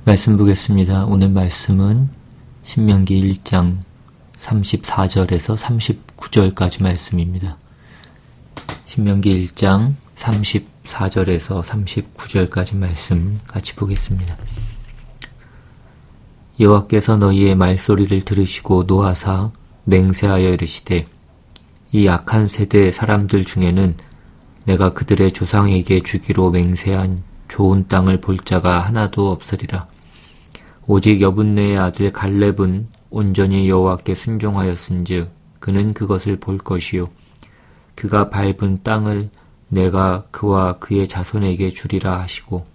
말씀 보겠습니다. 오늘 말씀은 신명기 1장 34절에서 39절까지 말씀입니다. 신명기 1장 34절에서 39절까지 말씀 같이 보겠습니다. 여호와께서 너희의 말소리를 들으시고 노하사 맹세하여 이르시되 이 악한 세대 사람들 중에는 내가 그들의 조상에게 주기로 맹세한 좋은 땅을 볼 자가 하나도 없으리라. 오직 여분네의 아들 갈렙은 온전히 여호와께 순종하였은즉 그는 그것을 볼 것이요 그가 밟은 땅을 내가 그와 그의 자손에게 주리라 하시고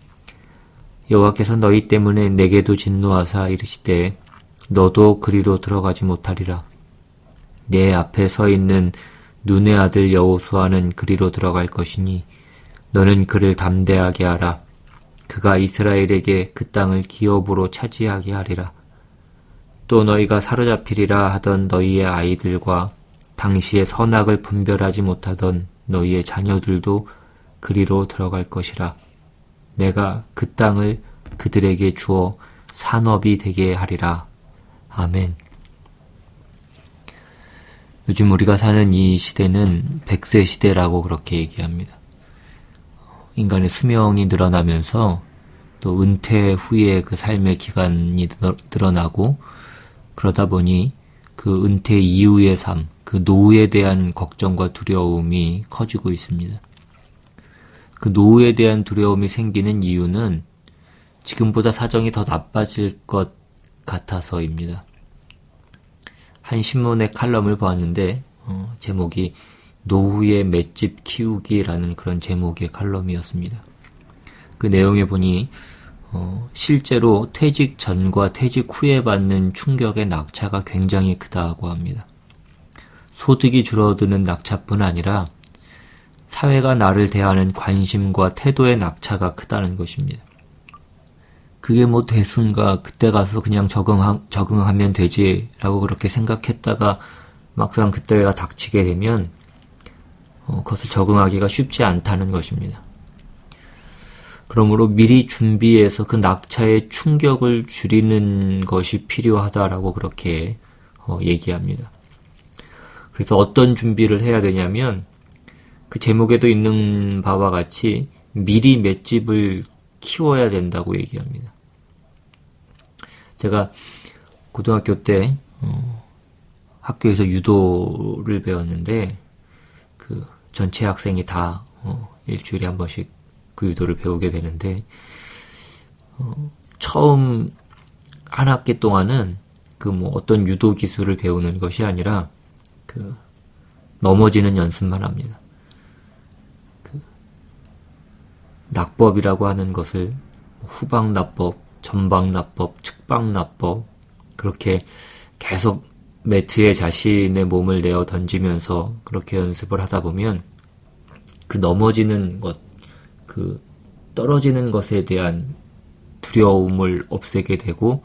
여호와께서 너희 때문에 내게도 진노하사 이르시되 너도 그리로 들어가지 못하리라. 내 앞에 서 있는 눈의 아들 여호수아는 그리로 들어갈 것이니 너는 그를 담대하게 하라. 그가 이스라엘에게 그 땅을 기업으로 차지하게 하리라. 또 너희가 사로잡히리라 하던 너희의 아이들과 당시의 선악을 분별하지 못하던 너희의 자녀들도 그리로 들어갈 것이라. 내가 그 땅을 그들에게 주어 산업이 되게 하리라. 아멘. 요즘 우리가 사는 이 시대는 100세 시대라고 그렇게 얘기합니다. 인간의 수명이 늘어나면서 또 은퇴 후에 그 삶의 기간이 늘어나고 그러다 보니 그 은퇴 이후의 삶, 그 노후에 대한 걱정과 두려움이 커지고 있습니다. 그 노후에 대한 두려움이 생기는 이유는 지금보다 사정이 더 나빠질 것 같아서입니다. 한 신문의 칼럼을 보았는데 제목이 노후의 맷집 키우기라는 그런 제목의 칼럼이었습니다. 그 내용에 보니 실제로 퇴직 전과 퇴직 후에 받는 충격의 낙차가 굉장히 크다고 합니다. 소득이 줄어드는 낙차뿐 아니라 사회가 나를 대하는 관심과 태도의 낙차가 크다는 것입니다. 그게 뭐 대순가 그때 가서 그냥 적응하면 되지라고 그렇게 생각했다가 막상 그때가 닥치게 되면 그것을 적응하기가 쉽지 않다는 것입니다. 그러므로 미리 준비해서 그 낙차의 충격을 줄이는 것이 필요하다라고 그렇게 얘기합니다. 그래서 어떤 준비를 해야 되냐면 그 제목에도 있는 바와 같이 미리 맷집을 키워야 된다고 얘기합니다. 제가 고등학교 때 학교에서 유도를 배웠는데 그 전체 학생이 다 일주일에 한 번씩 그 유도를 배우게 되는데 처음 한 학기 동안은 그 뭐 어떤 유도 기술을 배우는 것이 아니라 그 넘어지는 연습만 합니다. 그 낙법이라고 하는 것을 후방낙법, 전방낙법, 측방낙법 그렇게 계속 매트에 자신의 몸을 내어 던지면서 그렇게 연습을 하다 보면 그 넘어지는 것, 그 떨어지는 것에 대한 두려움을 없애게 되고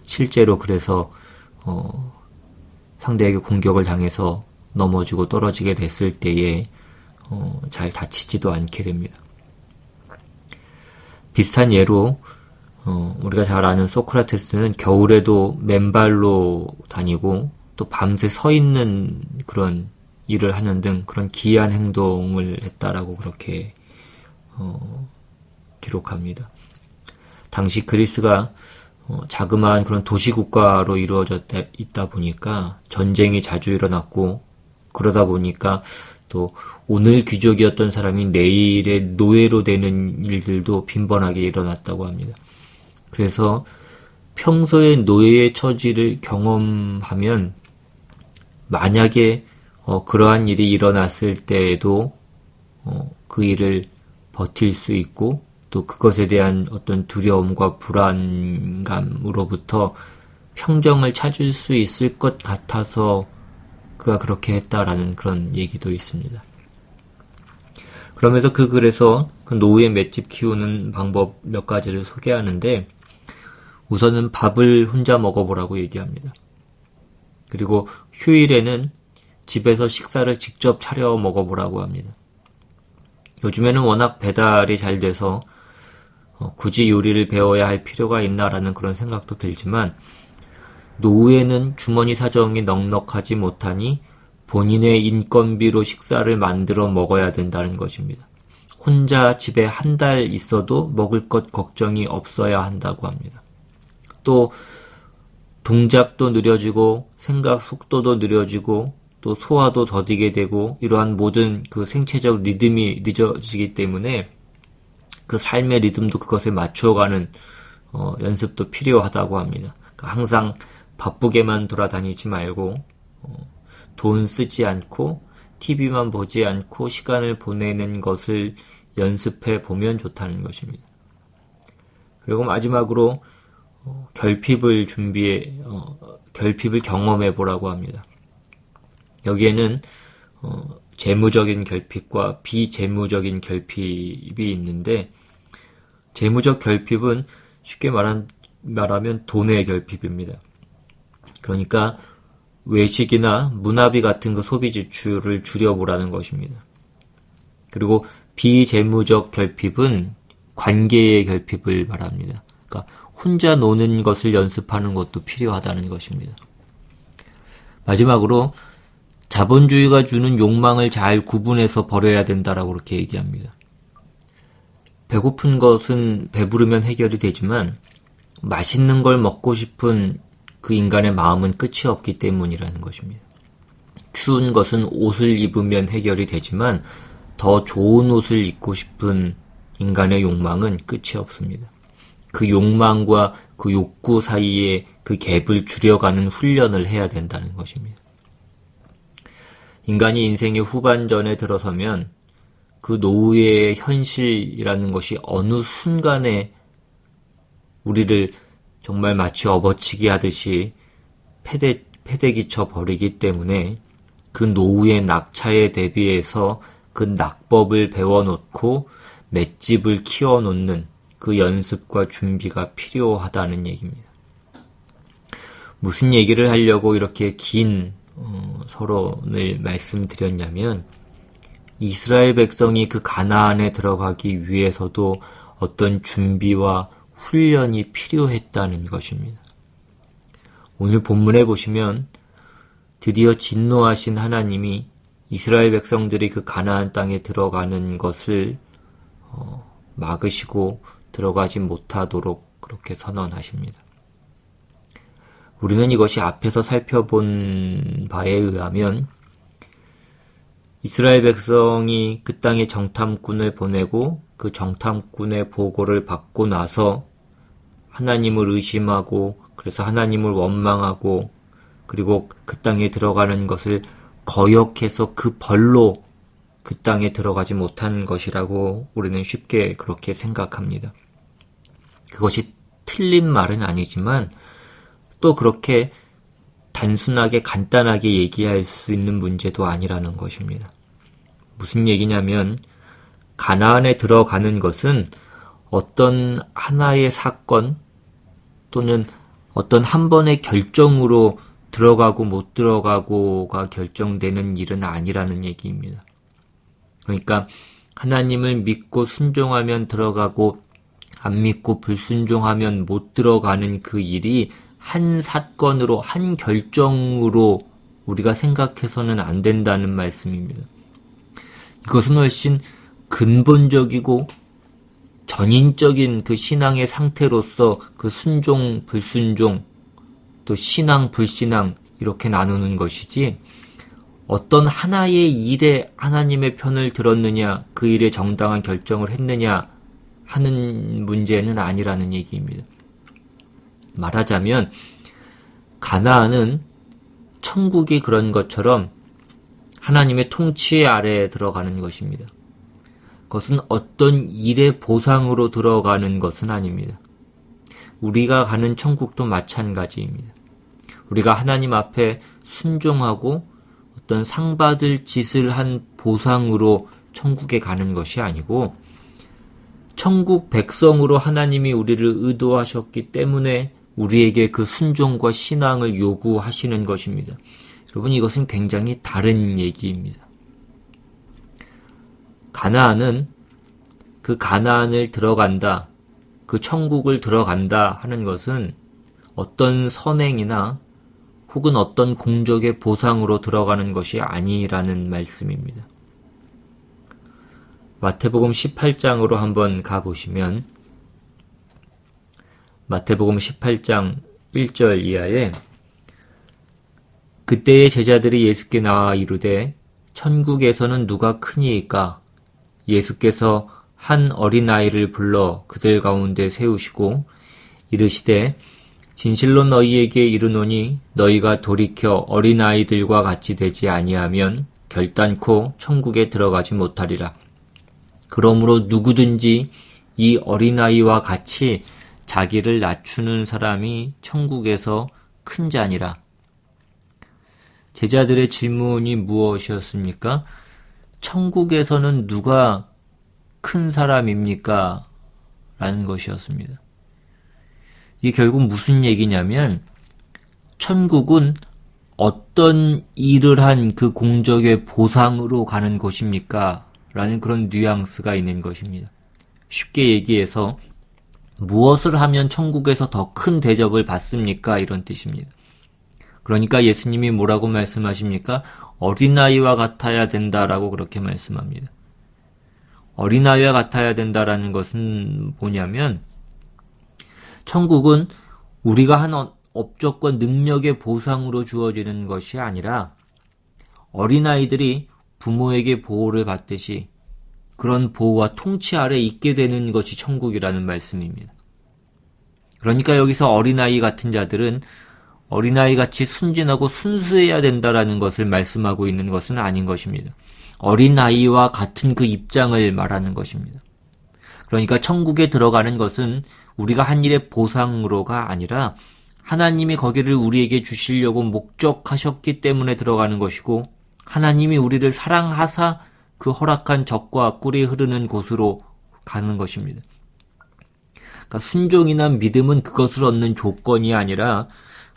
실제로 그래서 상대에게 공격을 당해서 넘어지고 떨어지게 됐을 때에 잘 다치지도 않게 됩니다. 비슷한 예로 우리가 잘 아는 소크라테스는 겨울에도 맨발로 다니고 또 밤새 서 있는 그런 일을 하는 등 그런 기이한 행동을 했다라고 그렇게 기록합니다. 당시 그리스가 자그마한 그런 도시국가로 이루어져 있다 보니까 전쟁이 자주 일어났고 그러다 보니까 또 오늘 귀족이었던 사람이 내일의 노예로 되는 일들도 빈번하게 일어났다고 합니다. 그래서 평소에 노예의 처지를 경험하면 만약에 그러한 일이 일어났을 때에도 그 일을 버틸 수 있고 또 그것에 대한 어떤 두려움과 불안감으로부터 평정을 찾을 수 있을 것 같아서 그가 그렇게 했다라는 그런 얘기도 있습니다. 그러면서 그 글에서 그 노후의 맷집 키우는 방법 몇 가지를 소개하는데 우선은 밥을 혼자 먹어보라고 얘기합니다. 그리고 휴일에는 집에서 식사를 직접 차려 먹어보라고 합니다. 요즘에는 워낙 배달이 잘 돼서 굳이 요리를 배워야 할 필요가 있나라는 그런 생각도 들지만, 노후에는 주머니 사정이 넉넉하지 못하니 본인의 인건비로 식사를 만들어 먹어야 된다는 것입니다. 혼자 집에 한 달 있어도 먹을 것 걱정이 없어야 한다고 합니다. 또 동작도 느려지고 생각 속도도 느려지고 또 소화도 더디게 되고 이러한 모든 그 생체적 리듬이 늦어지기 때문에 그 삶의 리듬도 그것에 맞추어가는 연습도 필요하다고 합니다. 그러니까 항상 바쁘게만 돌아다니지 말고 돈 쓰지 않고 TV만 보지 않고 시간을 보내는 것을 연습해 보면 좋다는 것입니다. 그리고 마지막으로 결핍을 경험해 보라고 합니다. 여기에는 재무적인 결핍과 비재무적인 결핍이 있는데, 재무적 결핍은 쉽게 말하면 돈의 결핍입니다. 그러니까 외식이나 문화비 같은 그 소비 지출을 줄여보라는 것입니다. 그리고 비재무적 결핍은 관계의 결핍을 말합니다. 그러니까 혼자 노는 것을 연습하는 것도 필요하다는 것입니다. 마지막으로 자본주의가 주는 욕망을 잘 구분해서 버려야 된다라고 그렇게 얘기합니다. 배고픈 것은 배부르면 해결이 되지만 맛있는 걸 먹고 싶은 그 인간의 마음은 끝이 없기 때문이라는 것입니다. 추운 것은 옷을 입으면 해결이 되지만 더 좋은 옷을 입고 싶은 인간의 욕망은 끝이 없습니다. 그 욕망과 그 욕구 사이에 그 갭을 줄여가는 훈련을 해야 된다는 것입니다. 인간이 인생의 후반전에 들어서면 그 노후의 현실이라는 것이 어느 순간에 우리를 정말 마치 업어치기 하듯이 패대기쳐 버리기 때문에 그 노후의 낙차에 대비해서 그 낙법을 배워놓고 맷집을 키워놓는 그 연습과 준비가 필요하다는 얘기입니다. 무슨 얘기를 하려고 이렇게 긴 서론을 말씀드렸냐면, 이스라엘 백성이 그 가나안에 들어가기 위해서도 어떤 준비와 훈련이 필요했다는 것입니다. 오늘 본문에 보시면 드디어 진노하신 하나님이 이스라엘 백성들이 그 가나안 땅에 들어가는 것을 막으시고 들어가지 못하도록 그렇게 선언하십니다. 우리는 이것이 앞에서 살펴본 바에 의하면 이스라엘 백성이 그 땅에 정탐꾼을 보내고 그 정탐꾼의 보고를 받고 나서 하나님을 의심하고 그래서 하나님을 원망하고 그리고 그 땅에 들어가는 것을 거역해서 그 벌로 그 땅에 들어가지 못한 것이라고 우리는 쉽게 그렇게 생각합니다. 그것이 틀린 말은 아니지만 또 그렇게 단순하게 간단하게 얘기할 수 있는 문제도 아니라는 것입니다. 무슨 얘기냐면 가나안에 들어가는 것은 어떤 하나의 사건 또는 어떤 한 번의 결정으로 들어가고 못 들어가고가 결정되는 일은 아니라는 얘기입니다. 그러니까 하나님을 믿고 순종하면 들어가고 안 믿고 불순종하면 못 들어가는 그 일이 한 사건으로 한 결정으로 우리가 생각해서는 안 된다는 말씀입니다. 이것은 훨씬 근본적이고 전인적인 그 신앙의 상태로서 그 순종, 불순종, 또 신앙, 불신앙 이렇게 나누는 것이지 어떤 하나의 일에 하나님의 편을 들었느냐, 그 일에 정당한 결정을 했느냐 하는 문제는 아니라는 얘기입니다. 말하자면 가나안은 천국이 그런 것처럼 하나님의 통치 아래에 들어가는 것입니다. 그것은 어떤 일의 보상으로 들어가는 것은 아닙니다. 우리가 가는 천국도 마찬가지입니다. 우리가 하나님 앞에 순종하고 어떤 상 받을 짓을 한 보상으로 천국에 가는 것이 아니고 천국 백성으로 하나님이 우리를 의도하셨기 때문에 우리에게 그 순종과 신앙을 요구하시는 것입니다. 여러분, 이것은 굉장히 다른 얘기입니다. 가나안은 그 가나안을 들어간다, 그 천국을 들어간다 하는 것은 어떤 선행이나 혹은 어떤 공적의 보상으로 들어가는 것이 아니라는 말씀입니다. 마태복음 18장으로 한번 가보시면 마태복음 18장 1절 이하에 그때의 제자들이 예수께 나와 이르되 천국에서는 누가 크니이까? 예수께서 한 어린아이를 불러 그들 가운데 세우시고 이르시되 진실로 너희에게 이르노니 너희가 돌이켜 어린아이들과 같이 되지 아니하면 결단코 천국에 들어가지 못하리라. 그러므로 누구든지 이 어린아이와 같이 자기를 낮추는 사람이 천국에서 큰 자니라. 제자들의 질문이 무엇이었습니까? 천국에서는 누가 큰 사람입니까? 라는 것이었습니다. 이게 결국 무슨 얘기냐면 천국은 어떤 일을 한 그 공적의 보상으로 가는 곳입니까? 라는 그런 뉘앙스가 있는 것입니다. 쉽게 얘기해서 무엇을 하면 천국에서 더 큰 대접을 받습니까? 이런 뜻입니다. 그러니까 예수님이 뭐라고 말씀하십니까? 어린아이와 같아야 된다라고 그렇게 말씀합니다. 어린아이와 같아야 된다라는 것은 뭐냐면 천국은 우리가 한 업적과 능력의 보상으로 주어지는 것이 아니라 어린아이들이 부모에게 보호를 받듯이 그런 보호와 통치 아래 있게 되는 것이 천국이라는 말씀입니다. 그러니까 여기서 어린아이 같은 자들은 어린아이같이 순진하고 순수해야 된다라는 것을 말씀하고 있는 것은 아닌 것입니다. 어린아이와 같은 그 입장을 말하는 것입니다. 그러니까 천국에 들어가는 것은 우리가 한 일의 보상으로가 아니라 하나님이 거기를 우리에게 주시려고 목적하셨기 때문에 들어가는 것이고 하나님이 우리를 사랑하사 그 허락한 젖과 꿀이 흐르는 곳으로 가는 것입니다. 그러니까 순종이나 믿음은 그것을 얻는 조건이 아니라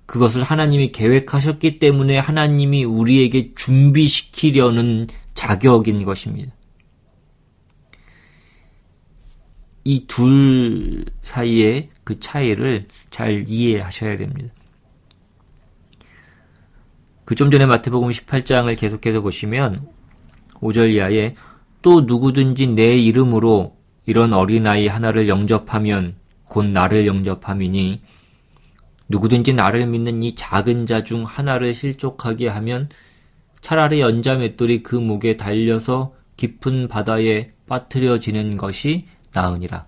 그것을 하나님이 계획하셨기 때문에 하나님이 우리에게 준비시키려는 자격인 것입니다. 이 둘 사이의 그 차이를 잘 이해하셔야 됩니다. 그 좀 전에 마태복음 18장을 계속해서 보시면 5절 이하에 또 누구든지 내 이름으로 이런 어린아이 하나를 영접하면 곧 나를 영접함이니 누구든지 나를 믿는 이 작은 자 중 하나를 실족하게 하면 차라리 연자 맷돌이 그 목에 달려서 깊은 바다에 빠뜨려지는 것이 나으니라.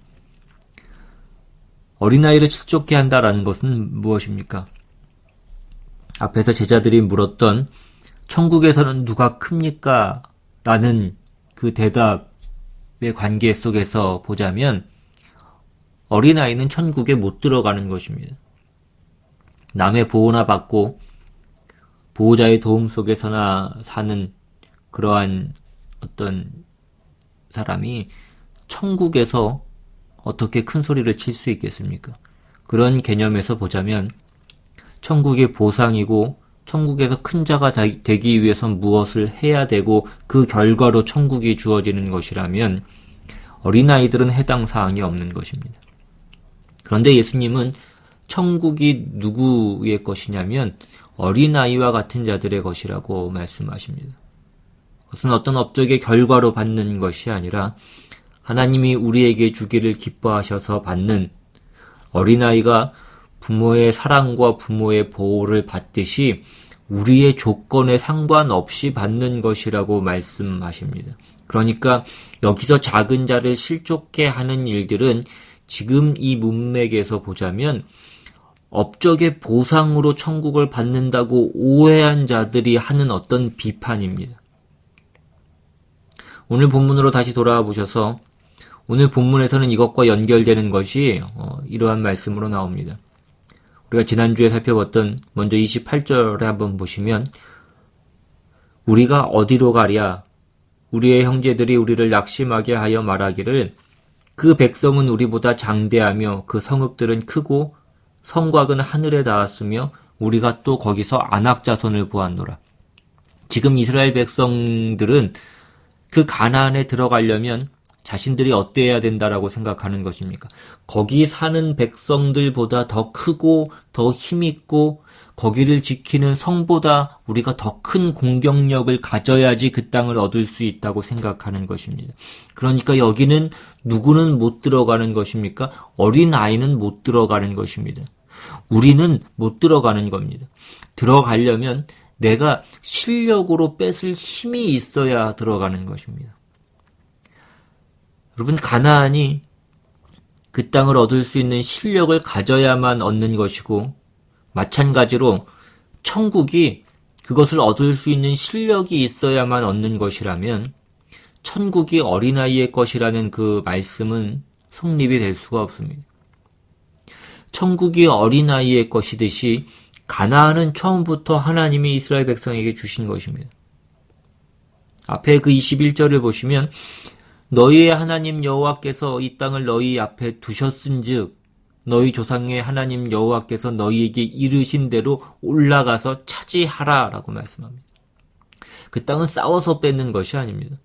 어린아이를 실족케 한다라는 것은 무엇입니까? 앞에서 제자들이 물었던 천국에서는 누가 큽니까? 라는 그 대답의 관계 속에서 보자면 어린아이는 천국에 못 들어가는 것입니다. 남의 보호나 받고 보호자의 도움 속에서나 사는 그러한 어떤 사람이 천국에서 어떻게 큰 소리를 칠 수 있겠습니까? 그런 개념에서 보자면 천국의 보상이고 천국에서 큰 자가 되기 위해선 무엇을 해야 되고 그 결과로 천국이 주어지는 것이라면 어린아이들은 해당 사항이 없는 것입니다. 그런데 예수님은 천국이 누구의 것이냐면 어린아이와 같은 자들의 것이라고 말씀하십니다. 그것은 어떤 업적의 결과로 받는 것이 아니라 하나님이 우리에게 주기를 기뻐하셔서 받는 어린아이가 부모의 사랑과 부모의 보호를 받듯이 우리의 조건에 상관없이 받는 것이라고 말씀하십니다. 그러니까 여기서 작은 자를 실족케 하는 일들은 지금 이 문맥에서 보자면 업적의 보상으로 천국을 받는다고 오해한 자들이 하는 어떤 비판입니다. 오늘 본문으로 다시 돌아와 보셔서 오늘 본문에서는 이것과 연결되는 것이 이러한 말씀으로 나옵니다. 우리가 지난주에 살펴봤던 먼저 28절에 한번 보시면 우리가 어디로 가랴? 우리의 형제들이 우리를 낙심하게 하여 말하기를 그 백성은 우리보다 장대하며 그 성읍들은 크고 성곽은 하늘에 닿았으며 우리가 또 거기서 아낙 자손을 보았노라. 지금 이스라엘 백성들은 그 가나안에 들어가려면 자신들이 어때야 된다라고 생각하는 것입니까? 거기 사는 백성들보다 더 크고 더 힘있고 거기를 지키는 성보다 우리가 더 큰 공격력을 가져야지 그 땅을 얻을 수 있다고 생각하는 것입니다. 그러니까 여기는 누구는 못 들어가는 것입니까? 어린아이는 못 들어가는 것입니다. 우리는 못 들어가는 겁니다. 들어가려면 내가 실력으로 뺏을 힘이 있어야 들어가는 것입니다. 여러분, 가나안이 그 땅을 얻을 수 있는 실력을 가져야만 얻는 것이고, 마찬가지로 천국이 그것을 얻을 수 있는 실력이 있어야만 얻는 것이라면 천국이 어린아이의 것이라는 그 말씀은 성립이 될 수가 없습니다. 천국이 어린아이의 것이듯이 가나안은 처음부터 하나님이 이스라엘 백성에게 주신 것입니다. 앞에 그 21절을 보시면 너희의 하나님 여호와께서 이 땅을 너희 앞에 두셨은즉 너희 조상의 하나님 여호와께서 너희에게 이르신 대로 올라가서 차지하라 라고 말씀합니다. 그 땅은 싸워서 뺏는 것이 아닙니다.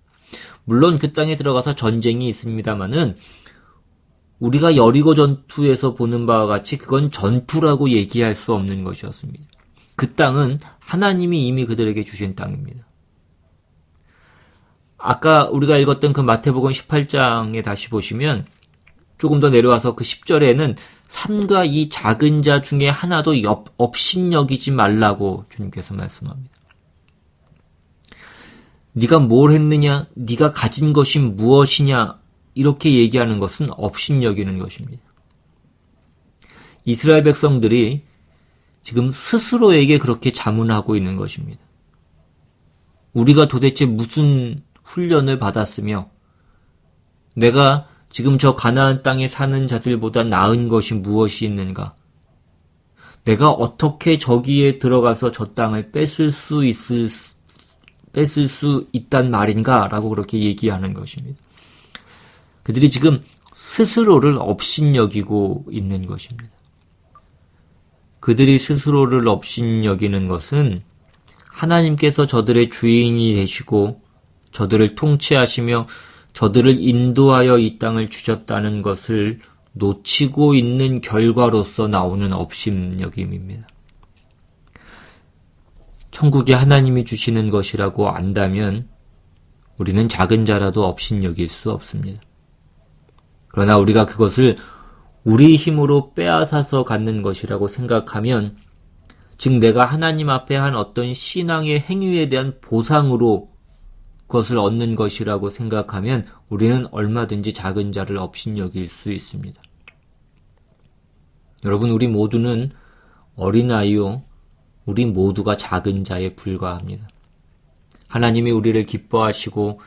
물론 그 땅에 들어가서 전쟁이 있습니다마는 우리가 여리고 전투에서 보는 바와 같이 그건 전투라고 얘기할 수 없는 것이었습니다. 그 땅은 하나님이 이미 그들에게 주신 땅입니다. 아까 우리가 읽었던 그 마태복음 18장에 다시 보시면 조금 더 내려와서 그 10절에는 삼가 이 작은 자 중에 하나도 업신여기지 말라고 주님께서 말씀합니다. 네가 뭘 했느냐? 네가 가진 것이 무엇이냐? 이렇게 얘기하는 것은 업신여기는 것입니다. 이스라엘 백성들이 지금 스스로에게 그렇게 자문하고 있는 것입니다. 우리가 도대체 무슨 훈련을 받았으며 내가 지금 저 가나안 땅에 사는 자들보다 나은 것이 무엇이 있는가? 내가 어떻게 저기에 들어가서 저 땅을 뺏을 수 있단 말인가? 라고 그렇게 얘기하는 것입니다. 그들이 지금 스스로를 업신여기고 있는 것입니다. 그들이 스스로를 업신여기는 것은 하나님께서 저들의 주인이 되시고 저들을 통치하시며 저들을 인도하여 이 땅을 주셨다는 것을 놓치고 있는 결과로서 나오는 업신여김입니다. 천국이 하나님이 주시는 것이라고 안다면 우리는 작은 자라도 업신여길 수 없습니다. 그러나 우리가 그것을 우리 힘으로 빼앗아서 갖는 것이라고 생각하면 즉 내가 하나님 앞에 한 어떤 신앙의 행위에 대한 보상으로 그것을 얻는 것이라고 생각하면 우리는 얼마든지 작은 자를 업신여길 수 있습니다. 여러분, 우리 모두는 어린아이요, 우리 모두가 작은 자에 불과합니다. 하나님이 우리를 기뻐하시고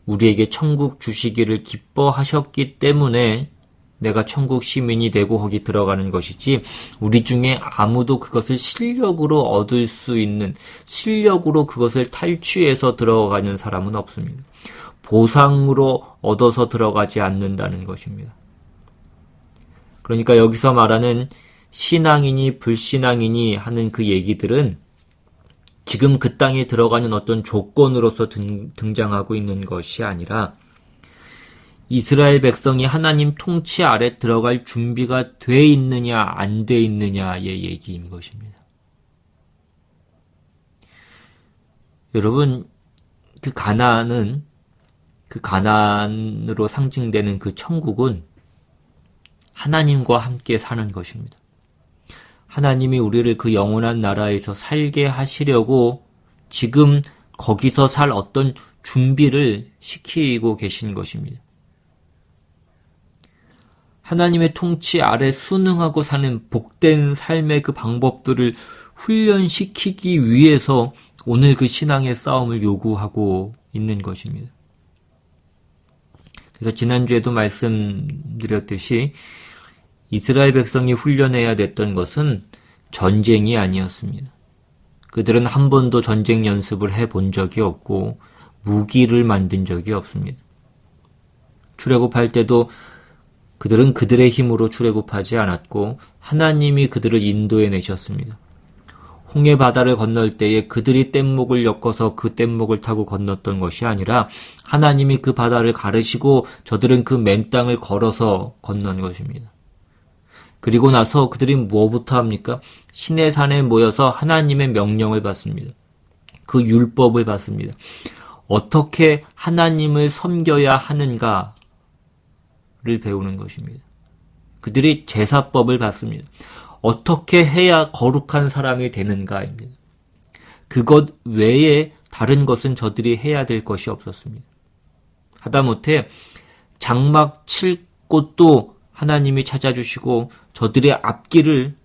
우리에게 천국 주시기를 기뻐하셨기 때문에 내가 천국 시민이 되고 거기 들어가는 것이지 우리 중에 아무도 그것을 실력으로 얻을 수 있는, 실력으로 그것을 탈취해서 들어가는 사람은 없습니다. 보상으로 얻어서 들어가지 않는다는 것입니다. 그러니까 여기서 말하는 신앙이니 불신앙이니 하는 그 얘기들은 지금 그 땅에 들어가는 어떤 조건으로서 등장하고 있는 것이 아니라 이스라엘 백성이 하나님 통치 아래 들어갈 준비가 돼 있느냐 안 돼 있느냐의 얘기인 것입니다. 여러분, 그 가나안으로 상징되는 그 천국은 하나님과 함께 사는 것입니다. 하나님이 우리를 그 영원한 나라에서 살게 하시려고 지금 거기서 살 어떤 준비를 시키고 계신 것입니다. 하나님의 통치 아래 순응하고 사는 복된 삶의 그 방법들을 훈련시키기 위해서 오늘 그 신앙의 싸움을 요구하고 있는 것입니다. 그래서 지난주에도 말씀드렸듯이 이스라엘 백성이 훈련해야 됐던 것은 전쟁이 아니었습니다. 그들은 한 번도 전쟁 연습을 해본 적이 없고 무기를 만든 적이 없습니다. 출애굽할 때도 그들은 그들의 힘으로 출애굽하지 않았고 하나님이 그들을 인도해 내셨습니다. 홍해 바다를 건널 때에 그들이 뗏목을 엮어서 그 뗏목을 타고 건넜던 것이 아니라 하나님이 그 바다를 가르시고 저들은 그 맨 땅을 걸어서 건넌 것입니다. 그리고 나서 그들이 뭐부터 합니까? 시내산에 모여서 하나님의 명령을 받습니다. 그 율법을 받습니다. 어떻게 하나님을 섬겨야 하는가를 배우는 것입니다. 그들이 제사법을 받습니다. 어떻게 해야 거룩한 사람이 되는가입니다. 그것 외에 다른 것은 저들이 해야 될 것이 없었습니다. 하다못해 장막 칠 곳도 하나님이 찾아주시고 저들의 앞길을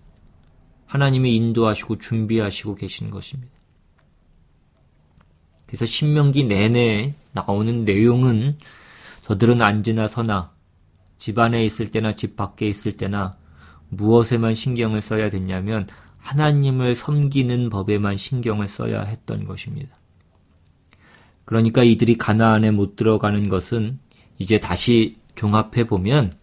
하나님이 인도하시고 준비하시고 계신 것입니다. 그래서 신명기 내내 나오는 내용은 저들은 앉으나 서나 집 안에 있을 때나 집 밖에 있을 때나 무엇에만 신경을 써야 됐냐면 하나님을 섬기는 법에만 신경을 써야 했던 것입니다. 그러니까 이들이 가나안에 못 들어가는 것은 이제 다시 종합해보면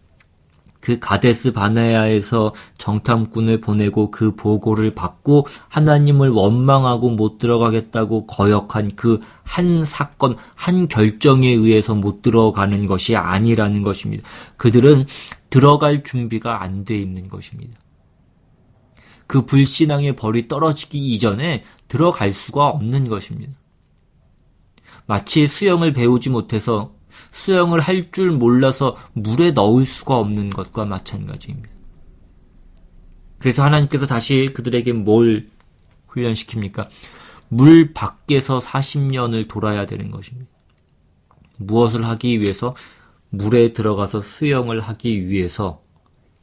그 가데스 바네아에서 정탐꾼을 보내고 그 보고를 받고 하나님을 원망하고 못 들어가겠다고 거역한 그 한 사건, 한 결정에 의해서 못 들어가는 것이 아니라는 것입니다. 그들은 들어갈 준비가 안 돼 있는 것입니다. 그 불신앙의 벌이 떨어지기 이전에 들어갈 수가 없는 것입니다. 마치 수영을 배우지 못해서 수영을 할 줄 몰라서 물에 넣을 수가 없는 것과 마찬가지입니다. 그래서 하나님께서 다시 그들에게 뭘 훈련시킵니까? 물 밖에서 40년을 돌아야 되는 것입니다. 무엇을 하기 위해서? 물에 들어가서 수영을 하기 위해서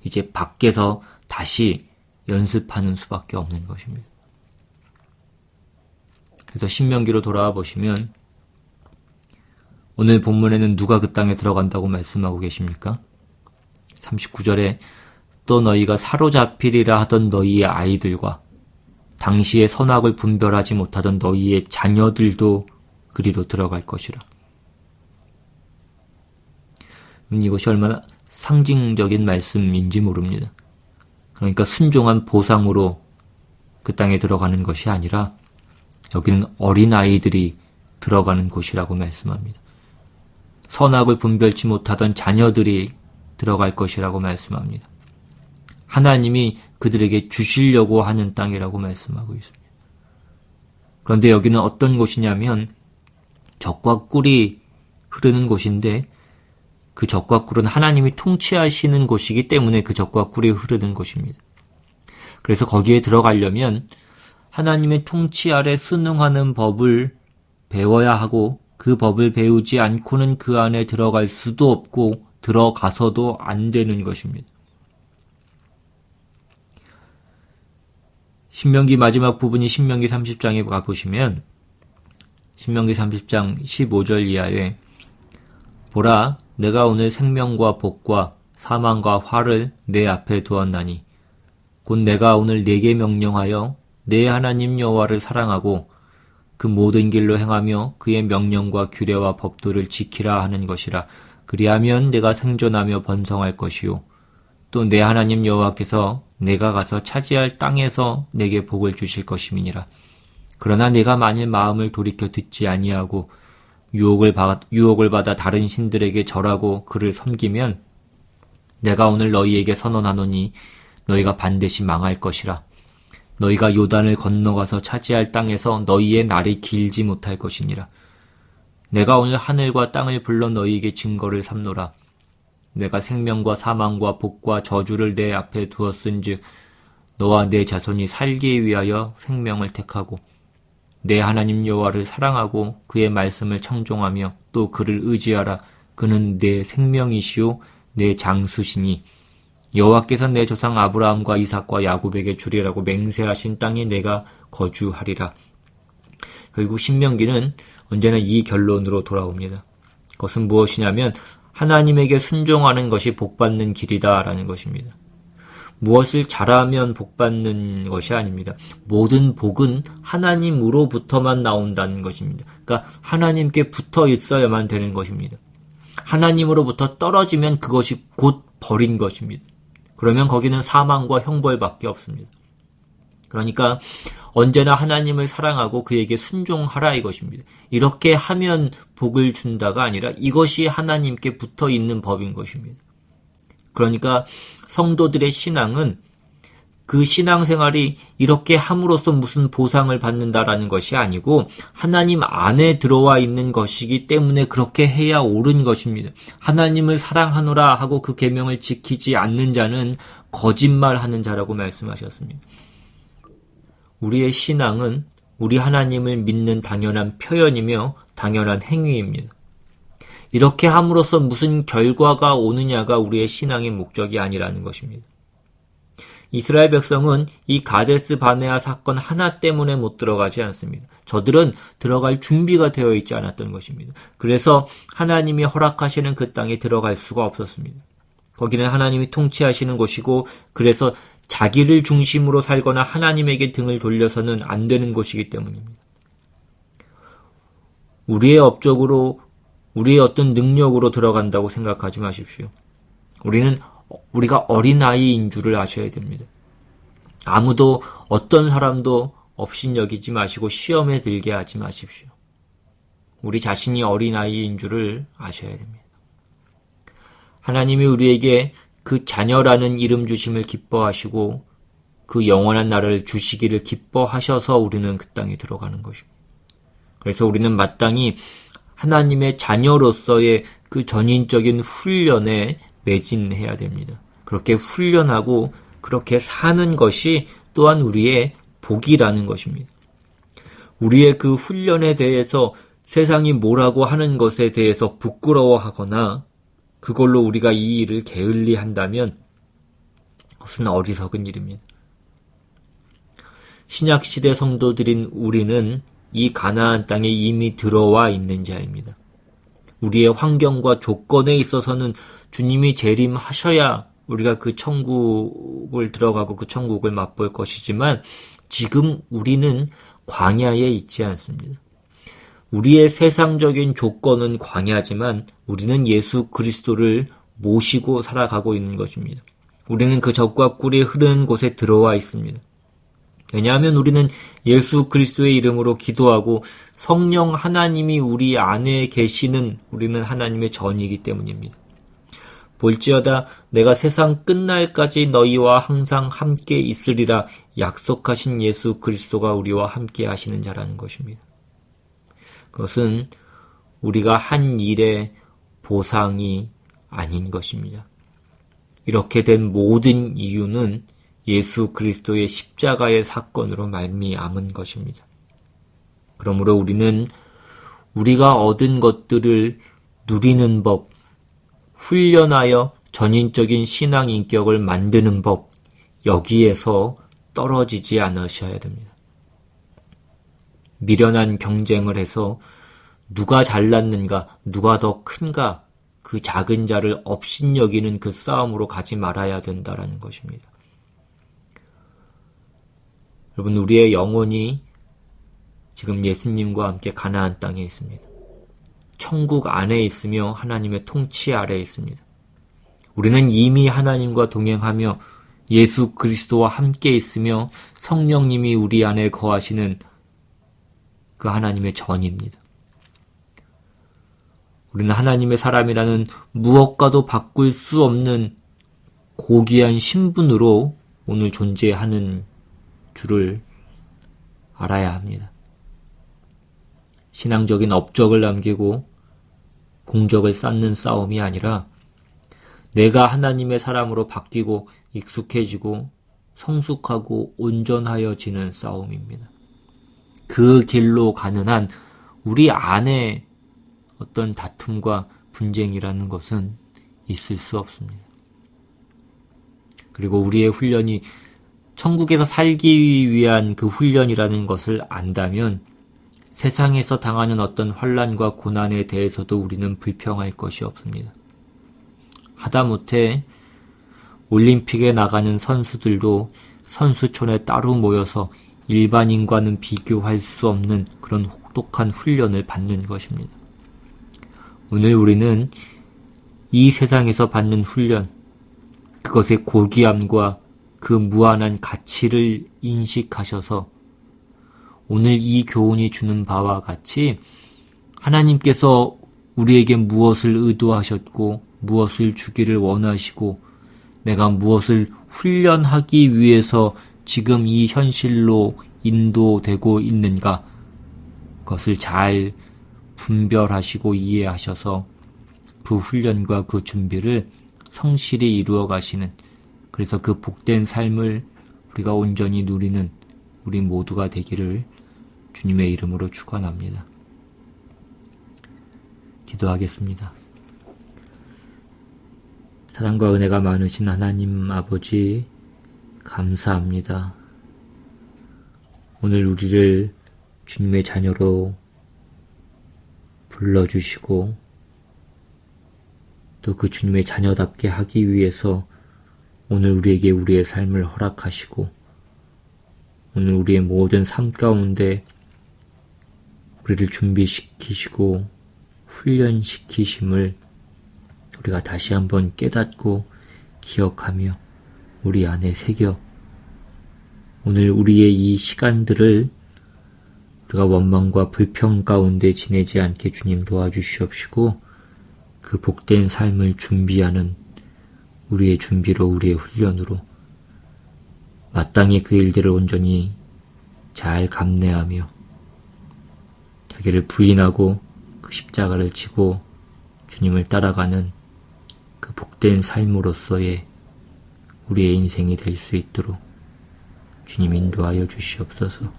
이제 밖에서 다시 연습하는 수밖에 없는 것입니다. 그래서 신명기로 돌아와 보시면 오늘 본문에는 누가 그 땅에 들어간다고 말씀하고 계십니까? 39절에 또 너희가 사로잡히리라 하던 너희의 아이들과 당시에 선악을 분별하지 못하던 너희의 자녀들도 그리로 들어갈 것이라. 이것이 얼마나 상징적인 말씀인지 모릅니다. 그러니까 순종한 보상으로 그 땅에 들어가는 것이 아니라 여기는 어린아이들이 들어가는 곳이라고 말씀합니다. 선악을 분별치 못하던 자녀들이 들어갈 것이라고 말씀합니다. 하나님이 그들에게 주시려고 하는 땅이라고 말씀하고 있습니다. 그런데 여기는 어떤 곳이냐면 젖과 꿀이 흐르는 곳인데 그 젖과 꿀은 하나님이 통치하시는 곳이기 때문에 그 젖과 꿀이 흐르는 곳입니다. 그래서 거기에 들어가려면 하나님의 통치 아래 순응하는 법을 배워야 하고 그 법을 배우지 않고는 그 안에 들어갈 수도 없고 들어가서도 안 되는 것입니다. 신명기 마지막 부분이 신명기 30장에 가보시면 신명기 30장 15절 이하에 보라 내가 오늘 생명과 복과 사망과 화를 내 앞에 두었나니 곧 내가 오늘 네게 명령하여 내 하나님 여호와를 사랑하고 그 모든 길로 행하며 그의 명령과 규례와 법도를 지키라 하는 것이라. 그리하면 내가 생존하며 번성할 것이요 또 내 하나님 여호와께서 내가 가서 차지할 땅에서 내게 복을 주실 것임이니라. 그러나 내가 만일 마음을 돌이켜 듣지 아니하고 유혹을 받아 다른 신들에게 절하고 그를 섬기면 내가 오늘 너희에게 선언하노니 너희가 반드시 망할 것이라. 너희가 요단을 건너가서 차지할 땅에서 너희의 날이 길지 못할 것이니라. 내가 오늘 하늘과 땅을 불러 너희에게 증거를 삼노라. 내가 생명과 사망과 복과 저주를 내 앞에 두었은즉 너와 내 자손이 살기 위하여 생명을 택하고 내 하나님 여호와를 사랑하고 그의 말씀을 청종하며 또 그를 의지하라. 그는 내 생명이시요 내 장수시니 여호와께서 내 조상 아브라함과 이삭과 야곱에게 주리라고 맹세하신 땅에 내가 거주하리라. 결국 신명기는 언제나 이 결론으로 돌아옵니다. 그것은 무엇이냐면 하나님에게 순종하는 것이 복받는 길이다라는 것입니다. 무엇을 잘하면 복받는 것이 아닙니다. 모든 복은 하나님으로부터만 나온다는 것입니다. 그러니까 하나님께 붙어 있어야만 되는 것입니다. 하나님으로부터 떨어지면 그것이 곧 버린 것입니다. 그러면 거기는 사망과 형벌밖에 없습니다. 그러니까 언제나 하나님을 사랑하고 그에게 순종하라 이것입니다. 이렇게 하면 복을 준다가 아니라 이것이 하나님께 붙어 있는 법인 것입니다. 그러니까 성도들의 신앙은 그 신앙생활이 이렇게 함으로써 무슨 보상을 받는다라는 것이 아니고 하나님 안에 들어와 있는 것이기 때문에 그렇게 해야 옳은 것입니다. 하나님을 사랑하노라 하고 그 계명을 지키지 않는 자는 거짓말하는 자라고 말씀하셨습니다. 우리의 신앙은 우리 하나님을 믿는 당연한 표현이며 당연한 행위입니다. 이렇게 함으로써 무슨 결과가 오느냐가 우리의 신앙의 목적이 아니라는 것입니다. 이스라엘 백성은 이 가데스 바네아 사건 하나 때문에 못 들어가지 않습니다. 저들은 들어갈 준비가 되어 있지 않았던 것입니다. 그래서 하나님이 허락하시는 그 땅에 들어갈 수가 없었습니다. 거기는 하나님이 통치하시는 곳이고 그래서 자기를 중심으로 살거나 하나님에게 등을 돌려서는 안 되는 곳이기 때문입니다. 우리의 업적으로 우리의 어떤 능력으로 들어간다고 생각하지 마십시오. 우리가 어린아이인 줄을 아셔야 됩니다. 아무도 어떤 사람도 업신여기지 마시고 시험에 들게 하지 마십시오. 우리 자신이 어린아이인 줄을 아셔야 됩니다. 하나님이 우리에게 그 자녀라는 이름 주심을 기뻐하시고 그 영원한 나라를 주시기를 기뻐하셔서 우리는 그 땅에 들어가는 것입니다. 그래서 우리는 마땅히 하나님의 자녀로서의 그 전인적인 훈련에 매진해야 됩니다. 그렇게 훈련하고 그렇게 사는 것이 또한 우리의 복이라는 것입니다. 우리의 그 훈련에 대해서 세상이 뭐라고 하는 것에 대해서 부끄러워하거나 그걸로 우리가 이 일을 게을리한다면 그것은 어리석은 일입니다. 신약시대 성도들인 우리는 이 가나안 땅에 이미 들어와 있는 자입니다. 우리의 환경과 조건에 있어서는 주님이 재림하셔야 우리가 그 천국을 들어가고 그 천국을 맛볼 것이지만 지금 우리는 광야에 있지 않습니다. 우리의 세상적인 조건은 광야지만 우리는 예수 그리스도를 모시고 살아가고 있는 것입니다. 우리는 그 젖과 꿀이 흐르는 곳에 들어와 있습니다. 왜냐하면 우리는 예수 그리스도의 이름으로 기도하고 성령 하나님이 우리 안에 계시는 우리는 하나님의 전이기 때문입니다. 볼지어다 내가 세상 끝날까지 너희와 항상 함께 있으리라 약속하신 예수 그리스도가 우리와 함께 하시는 자라는 것입니다. 그것은 우리가 한 일의 보상이 아닌 것입니다. 이렇게 된 모든 이유는 예수 그리스도의 십자가의 사건으로 말미암은 것입니다. 그러므로 우리는 우리가 얻은 것들을 누리는 법, 훈련하여 전인적인 신앙 인격을 만드는 법, 여기에서 떨어지지 않으셔야 됩니다. 미련한 경쟁을 해서 누가 잘났는가, 누가 더 큰가, 그 작은 자를 업신여기는 그 싸움으로 가지 말아야 된다라는 것입니다. 여러분, 우리의 영혼이 지금 예수님과 함께 가나안 땅에 있습니다. 천국 안에 있으며 하나님의 통치 아래에 있습니다. 우리는 이미 하나님과 동행하며 예수 그리스도와 함께 있으며 성령님이 우리 안에 거하시는 그 하나님의 전입니다. 우리는 하나님의 사람이라는 무엇과도 바꿀 수 없는 고귀한 신분으로 오늘 존재하는 줄을 알아야 합니다. 신앙적인 업적을 남기고 공적을 쌓는 싸움이 아니라 내가 하나님의 사람으로 바뀌고 익숙해지고 성숙하고 온전하여지는 싸움입니다. 그 길로 가는 한 우리 안에 어떤 다툼과 분쟁이라는 것은 있을 수 없습니다. 그리고 우리의 훈련이 천국에서 살기 위한 그 훈련이라는 것을 안다면 세상에서 당하는 어떤 환난과 고난에 대해서도 우리는 불평할 것이 없습니다. 하다못해 올림픽에 나가는 선수들도 선수촌에 따로 모여서 일반인과는 비교할 수 없는 그런 혹독한 훈련을 받는 것입니다. 오늘 우리는 이 세상에서 받는 훈련, 그것의 고귀함과 그 무한한 가치를 인식하셔서 오늘 이 교훈이 주는 바와 같이 하나님께서 우리에게 무엇을 의도하셨고 무엇을 주기를 원하시고 내가 무엇을 훈련하기 위해서 지금 이 현실로 인도되고 있는가, 그것을 잘 분별하시고 이해하셔서 그 훈련과 그 준비를 성실히 이루어 가시는, 그래서 그 복된 삶을 우리가 온전히 누리는 우리 모두가 되기를 주님의 이름으로 축원합니다. 기도하겠습니다. 사랑과 은혜가 많으신 하나님 아버지, 감사합니다. 오늘 우리를 주님의 자녀로 불러주시고 또 그 주님의 자녀답게 하기 위해서 오늘 우리에게 우리의 삶을 허락하시고 오늘 우리의 모든 삶 가운데 우리를 준비시키시고 훈련시키심을 우리가 다시 한번 깨닫고 기억하며 우리 안에 새겨 오늘 우리의 이 시간들을 우리가 원망과 불평 가운데 지내지 않게 주님 도와주시옵시고 그 복된 삶을 준비하는 우리의 준비로 우리의 훈련으로 마땅히 그 일들을 온전히 잘 감내하며 자기를 부인하고 그 십자가를 지고 주님을 따라가는 그 복된 삶으로서의 우리의 인생이 될 수 있도록 주님 인도하여 주시옵소서.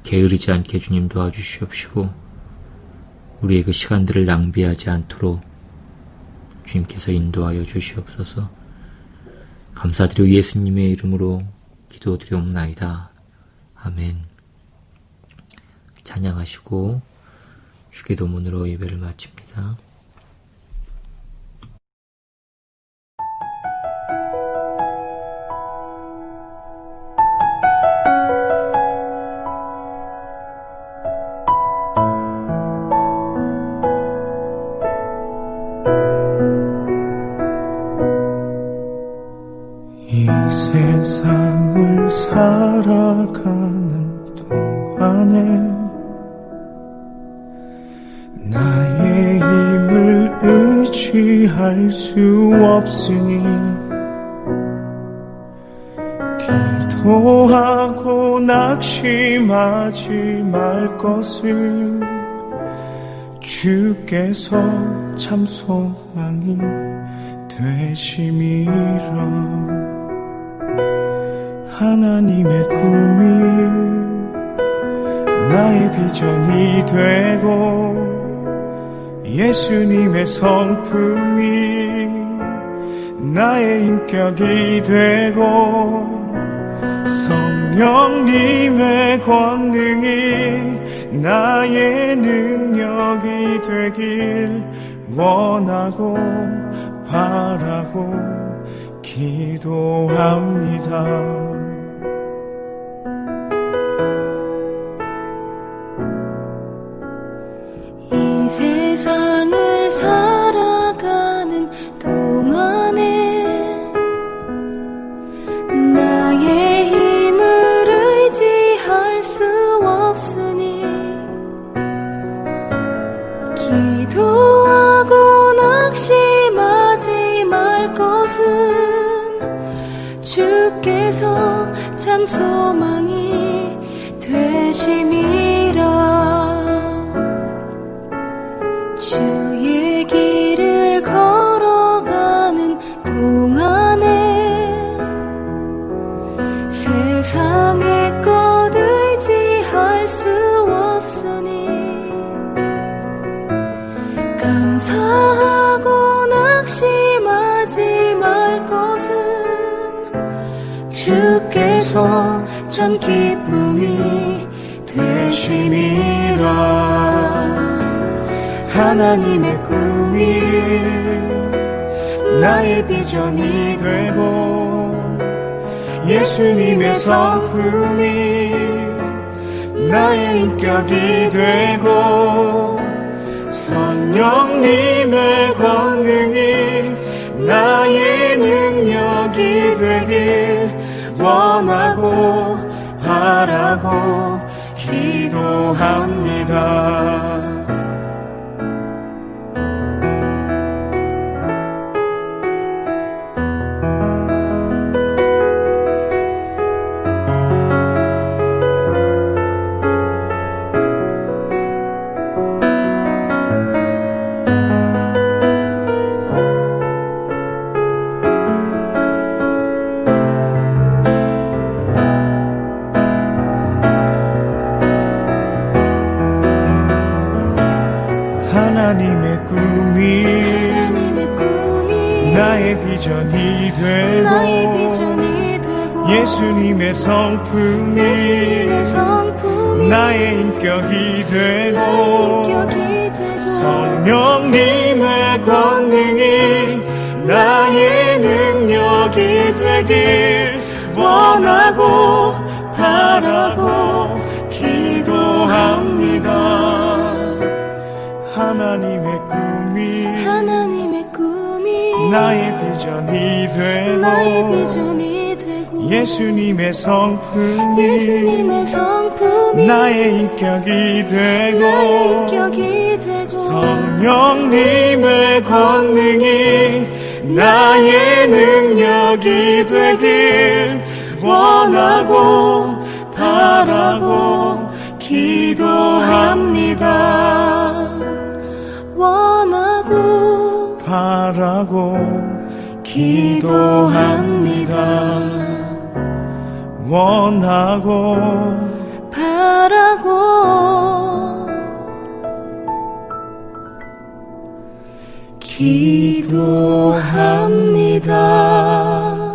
게으르지 않게 주님 도와주시옵시고 우리의 그 시간들을 낭비하지 않도록 주님께서 인도하여 주시옵소서. 감사드리고 예수님의 이름으로 기도드리옵나이다. 아멘. 찬양하시고 주기도문으로 예배를 마칩니다. 이 세상을 살아가는 동안에 나의 힘을 의지할 수 없으니 기도하고 낙심하지 말 것을 주께서 참 소망이 되심이라. 하나님의 꿈이 나의 비전이 되고 예수님의 성품이 나의 인격이 되고 성령님의 권능이 나의 능력이 되길 원하고 바라고 기도합니다. 이 세상을 살아가는 동안에 나의 힘을 의지할 수 없으니 기도하고 낙심하지 말 것은 주께서 참 소망이 되심이라. 주의 길을 걸어가는 동안에 세상의 것 의지할 수 없으니 감사하고 낙심하지 말 것은 주께서 참 기쁨이 되심이라. 하나님의 꿈이 나의 비전이 되고 예수님의 성품이 나의 인격이 되고 성령님의 권능이 나의 능력이 되길 원하고 바라고 기도합니다. 하나님의 꿈이 나의 비전이 되고 예수님의 성품이 나의 인격이 되고 성령님의 권능이 나의 능력이 되길 원하고 바라고 기도합니다. 하나님의 꿈이 나의 비전이 되고 예수님의 성품이 나의 인격이 되고 성령님의 권능이 나의 능력이 되길 원하고 바라고 기도합니다. 원하고 바라고 기도합니다. 원하고 바라고 기도합니다.